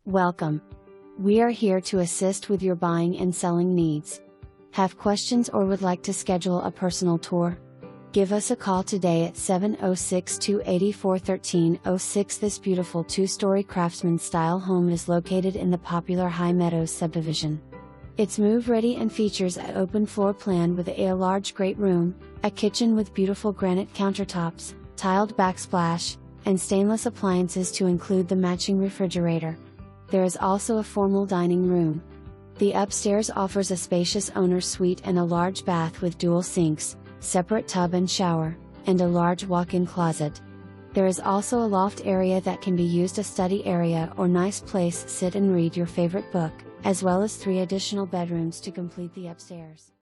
Welcome. We are here to assist with your buying and selling needs. Have questions or would like to schedule a personal tour? Give us a call today at 706-284-1306. This beautiful two-story craftsman-style home is located in the popular High Meadows subdivision. It's move-ready and features an open floor plan with a large great room, a kitchen with beautiful granite countertops, tiled backsplash, and stainless appliances to include the matching refrigerator. There is also a formal dining room. The upstairs offers a spacious owner's suite and a large bath with dual sinks, separate tub and shower, and a large walk-in closet. There is also a loft area that can be used as a study area or nice place to sit and read your favorite book, as well as 3 additional bedrooms to complete the upstairs.